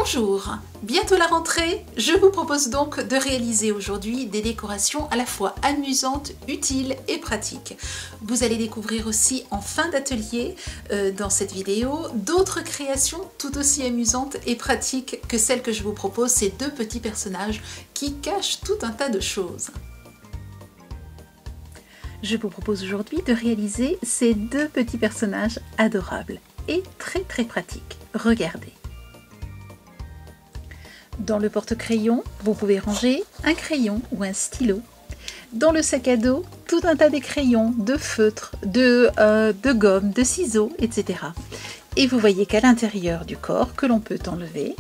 Bonjour, bientôt la rentrée, je vous propose donc de réaliser aujourd'hui des décorations à la fois amusantes, utiles et pratiques. Vous allez découvrir aussi en fin d'atelier dans cette vidéo d'autres créations tout aussi amusantes et pratiques que celles que je vous propose, ces deux petits personnages qui cachent tout un tas de choses. Je vous propose aujourd'hui de réaliser ces deux petits personnages adorables et très pratiques. Regardez. Dans le porte-crayon, vous pouvez ranger un crayon ou un stylo. Dans le sac à dos, tout un tas de crayons, de feutres, de gomme, de ciseaux, etc. Et vous voyez qu'à l'intérieur du corps, que l'on peut enlever,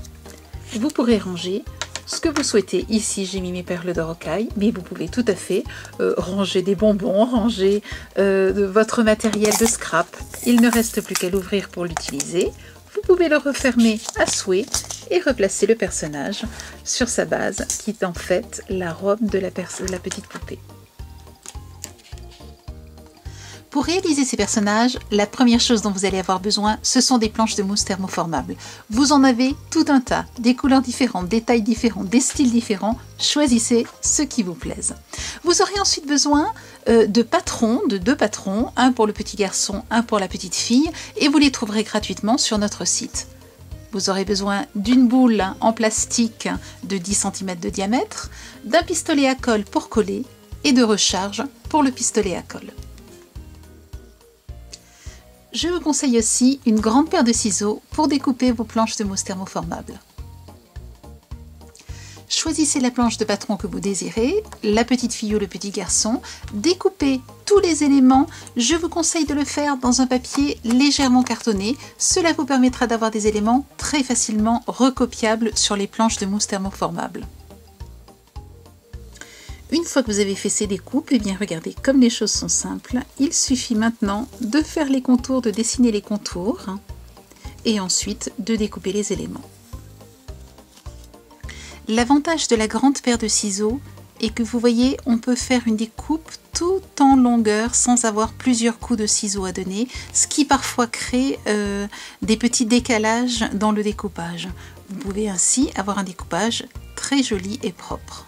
vous pourrez ranger ce que vous souhaitez. Ici, j'ai mis mes perles de rocaille, mais vous pouvez tout à fait ranger des bonbons, ranger votre matériel de scrap. Il ne reste plus qu'à l'ouvrir pour l'utiliser. Vous pouvez le refermer à souhait et replacer le personnage sur sa base, qui est en fait la robe de la petite poupée. Pour réaliser ces personnages, la première chose dont vous allez avoir besoin, ce sont des planches de mousse thermoformable. Vous en avez tout un tas, des couleurs différentes, des tailles différentes, des styles différents. Choisissez ce qui vous plaise. Vous aurez ensuite besoin de deux patrons, un pour le petit garçon, un pour la petite fille, et vous les trouverez gratuitement sur notre site. Vous aurez besoin d'une boule en plastique de 10 cm de diamètre, d'un pistolet à colle pour coller et de recharge pour le pistolet à colle. Je vous conseille aussi une grande paire de ciseaux pour découper vos planches de mousse thermoformable. Choisissez la planche de patron que vous désirez, la petite fille ou le petit garçon, découpez tous les éléments. Je vous conseille de le faire dans un papier légèrement cartonné. Cela vous permettra d'avoir des éléments très facilement recopiables sur les planches de mousse thermoformable. Une fois que vous avez fait ces découpes, et bien regardez, comme les choses sont simples, il suffit maintenant de faire les contours, de dessiner les contours et ensuite de découper les éléments. L'avantage de la grande paire de ciseaux est que vous voyez, on peut faire une découpe tout en longueur sans avoir plusieurs coups de ciseaux à donner, ce qui parfois crée des petits décalages dans le découpage. Vous pouvez ainsi avoir un découpage très joli et propre.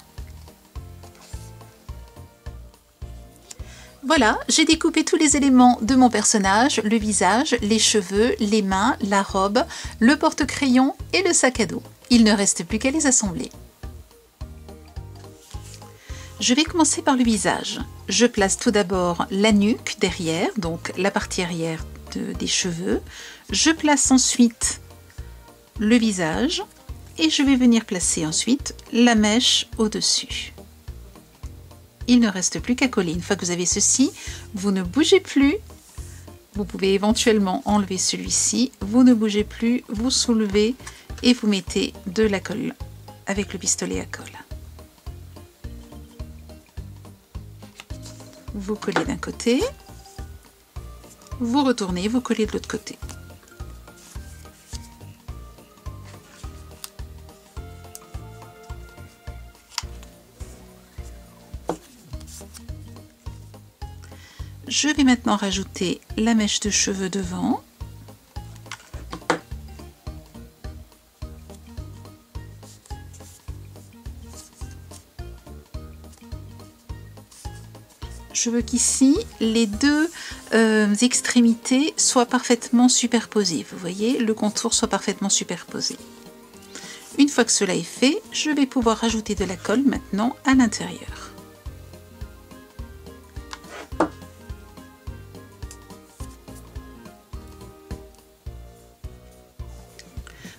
Voilà, j'ai découpé tous les éléments de mon personnage, le visage, les cheveux, les mains, la robe, le porte-crayon et le sac à dos. Il ne reste plus qu'à les assembler. Je vais commencer par le visage. Je place tout d'abord la nuque derrière, donc la partie arrière des cheveux. Je place ensuite le visage et je vais venir placer ensuite la mèche au-dessus. Il ne reste plus qu'à coller. Une fois que vous avez ceci, vous ne bougez plus. Vous pouvez éventuellement enlever celui-ci. Vous ne bougez plus, vous soulevez et vous mettez de la colle avec le pistolet à colle. Vous collez d'un côté, vous retournez, vous collez de l'autre côté. Je vais maintenant rajouter la mèche de cheveux devant. Je veux qu'ici, les deux extrémités soient parfaitement superposées. Vous voyez, le contour soit parfaitement superposé. Une fois que cela est fait, je vais pouvoir rajouter de la colle maintenant à l'intérieur.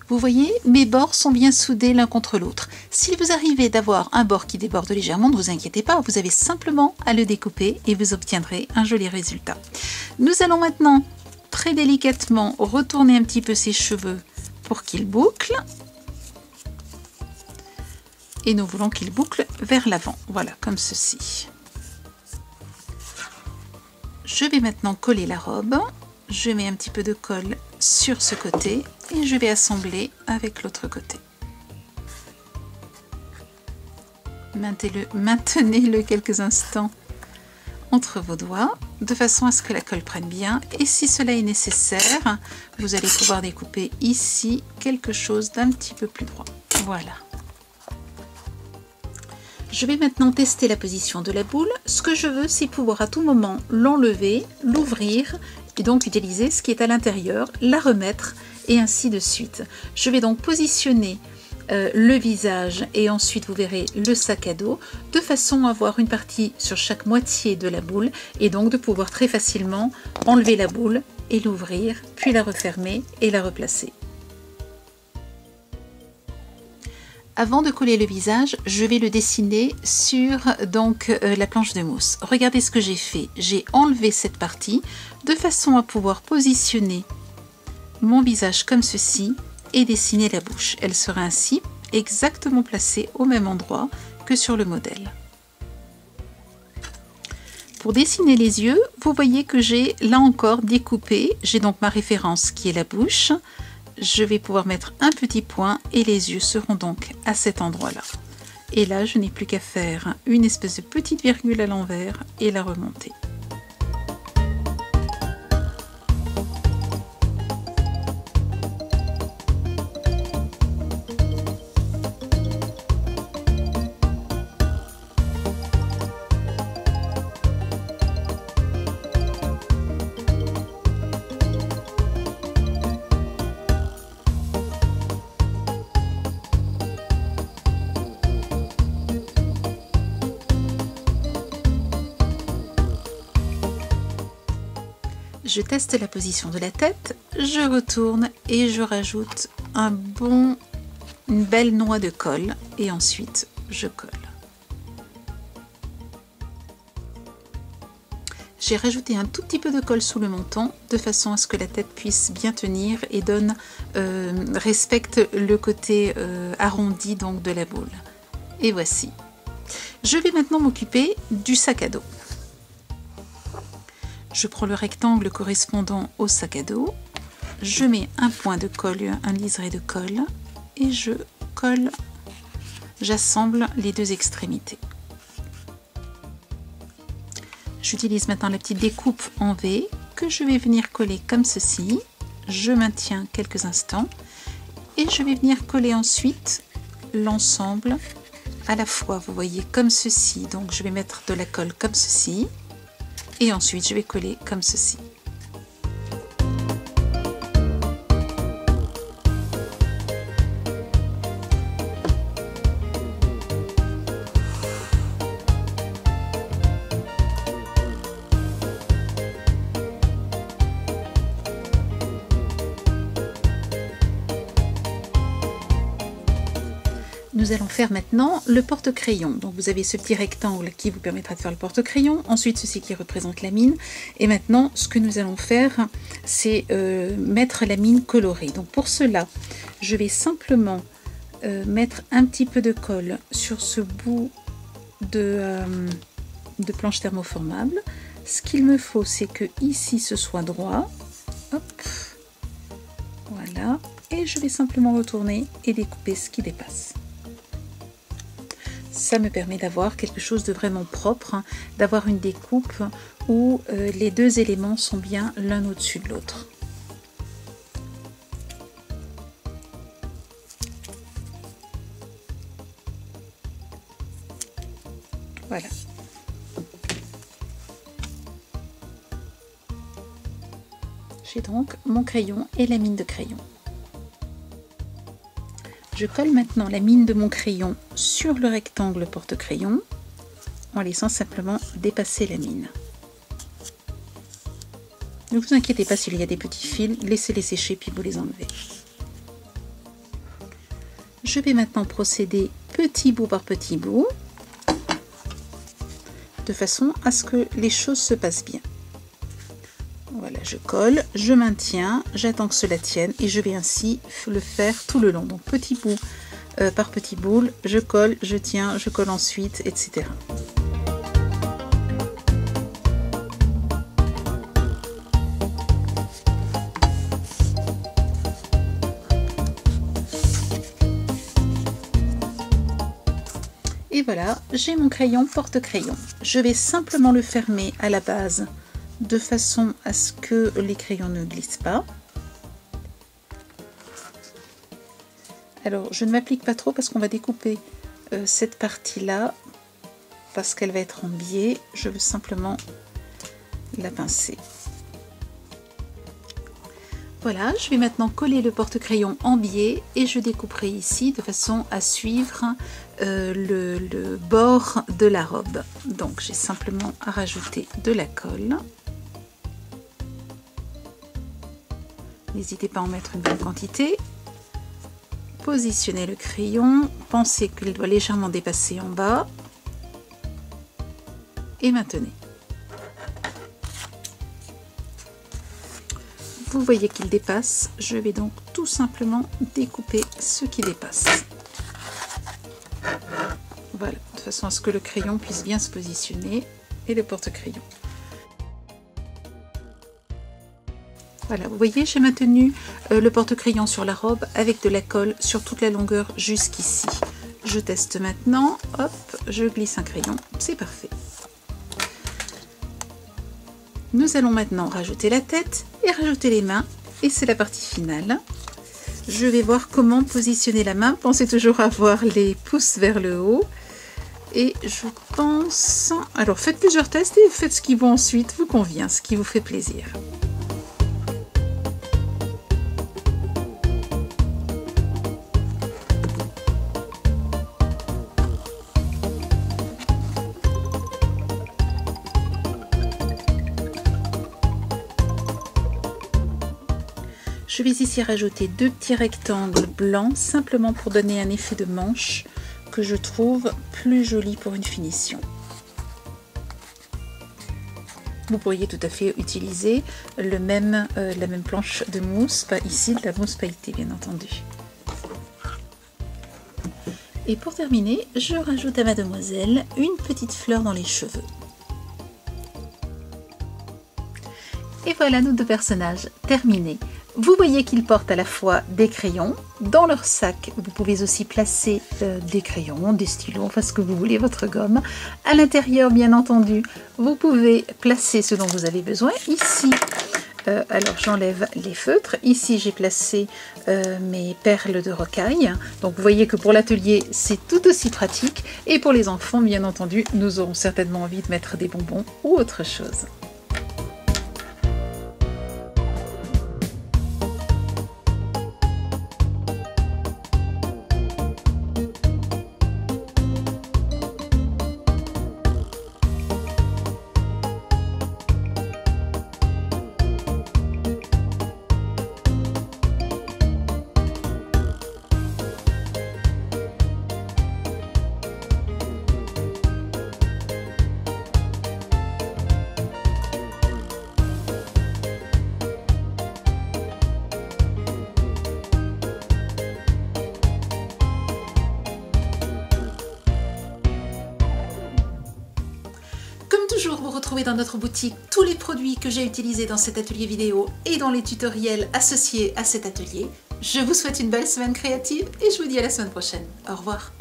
Vous voyez, mes bords sont bien soudés l'un contre l'autre. S'il vous arrivez d'avoir un bord qui déborde légèrement, ne vous inquiétez pas, vous avez simplement à le découper et vous obtiendrez un joli résultat. Nous allons maintenant très délicatement retourner un petit peu ses cheveux pour qu'ils bouclent. Et nous voulons qu'ils bouclent vers l'avant, voilà, comme ceci. Je vais maintenant coller la robe. Je mets un petit peu de colle sur ce côté et je vais assembler avec l'autre côté. Maintenez-le quelques instants entre vos doigts de façon à ce que la colle prenne bien. Et si cela est nécessaire, vous allez pouvoir découper ici quelque chose d'un petit peu plus droit. Voilà. Je vais maintenant tester la position de la boule. Ce que je veux, c'est pouvoir à tout moment l'enlever, l'ouvrir et donc utiliser ce qui est à l'intérieur, la remettre et ainsi de suite. Je vais donc positionner le visage et ensuite vous verrez le sac à dos de façon à avoir une partie sur chaque moitié de la boule et donc de pouvoir très facilement enlever la boule et l'ouvrir, puis la refermer et la replacer. Avant de coller le visage, je vais le dessiner sur la planche de mousse. Regardez ce que j'ai fait. J'ai enlevé cette partie de façon à pouvoir positionner mon visage comme ceci et dessiner la bouche. Elle sera ainsi exactement placée au même endroit que sur le modèle. Pour dessiner les yeux, vous voyez que j'ai là encore découpé. J'ai donc ma référence qui est la bouche. Je vais pouvoir mettre un petit point et les yeux seront donc à cet endroit-là. Et là, je n'ai plus qu'à faire une espèce de petite virgule à l'envers et la remonter. Je teste la position de la tête, je retourne et je rajoute une belle noix de colle et ensuite je colle. J'ai rajouté un tout petit peu de colle sous le menton de façon à ce que la tête puisse bien tenir et respecte le côté arrondi donc de la boule. Et voici. Je vais maintenant m'occuper du sac à dos. Je prends le rectangle correspondant au sac à dos, je mets un point de colle, un liseré de colle et je colle, j'assemble les deux extrémités. J'utilise maintenant la petite découpe en V que je vais venir coller comme ceci. Je maintiens quelques instants et je vais venir coller ensuite l'ensemble à la fois, vous voyez, comme ceci. Donc je vais mettre de la colle comme ceci. Et ensuite, je vais coller comme ceci. Nous allons faire maintenant le porte-crayon. Donc vous avez ce petit rectangle qui vous permettra de faire le porte-crayon, ensuite ceci qui représente la mine. Et maintenant ce que nous allons faire, c'est mettre la mine colorée. Donc pour cela, je vais simplement mettre un petit peu de colle sur ce bout de planche thermoformable. Ce qu'il me faut, c'est que ici ce soit droit. Hop, voilà. Et je vais simplement retourner et découper ce qui dépasse. Ça me permet d'avoir quelque chose de vraiment propre, hein, d'avoir une découpe où les deux éléments sont bien l'un au-dessus de l'autre. Voilà. J'ai donc mon crayon et la mine de crayon. Je colle maintenant la mine de mon crayon sur le rectangle porte-crayon en laissant simplement dépasser la mine. Ne vous inquiétez pas s'il y a des petits fils, laissez-les sécher puis vous les enlevez. Je vais maintenant procéder petit bout par petit bout de façon à ce que les choses se passent bien. Voilà, je colle, je maintiens, j'attends que cela tienne et je vais ainsi le faire tout le long. Donc petit bout par petit bout, je colle, je tiens, je colle ensuite, etc. Et voilà, j'ai mon crayon porte-crayon. Je vais simplement le fermer à la base de façon à ce que les crayons ne glissent pas. Alors, je ne m'applique pas trop parce qu'on va découper cette partie-là, parce qu'elle va être en biais. Je veux simplement la pincer. Voilà, je vais maintenant coller le porte-crayon en biais et je découperai ici de façon à suivre le bord de la robe. Donc, j'ai simplement à rajouter de la colle. N'hésitez pas à en mettre une bonne quantité. Positionnez le crayon, pensez qu'il doit légèrement dépasser en bas et maintenez. Vous voyez qu'il dépasse, je vais donc tout simplement découper ce qui dépasse. Voilà, de façon à ce que le crayon puisse bien se positionner et le porte-crayon. Voilà, vous voyez, j'ai maintenu le porte-crayon sur la robe avec de la colle sur toute la longueur jusqu'ici. Je teste maintenant, hop, je glisse un crayon, c'est parfait. Nous allons maintenant rajouter la tête et rajouter les mains et c'est la partie finale. Je vais voir comment positionner la main. Pensez toujours à avoir les pouces vers le haut. Et je pense... Alors faites plusieurs tests et faites ce qui vous ensuite vous convient, ce qui vous fait plaisir. Je vais ici rajouter deux petits rectangles blancs, simplement pour donner un effet de manche que je trouve plus joli pour une finition. Vous pourriez tout à fait utiliser la même planche de mousse, pas ici de la mousse pailletée bien entendu. Et pour terminer, je rajoute à mademoiselle une petite fleur dans les cheveux. Et voilà nos deux personnages terminés. Vous voyez qu'ils portent à la fois des crayons. Dans leur sac, vous pouvez aussi placer des crayons, des stylos, enfin ce que vous voulez, votre gomme. À l'intérieur, bien entendu, vous pouvez placer ce dont vous avez besoin. Ici, alors j'enlève les feutres. Ici, j'ai placé mes perles de rocaille. Donc vous voyez que pour l'atelier, c'est tout aussi pratique. Et pour les enfants, bien entendu, nous aurons certainement envie de mettre des bonbons ou autre chose. Toujours vous retrouvez dans notre boutique tous les produits que j'ai utilisés dans cet atelier vidéo et dans les tutoriels associés à cet atelier. Je vous souhaite une belle semaine créative et je vous dis à la semaine prochaine. Au revoir.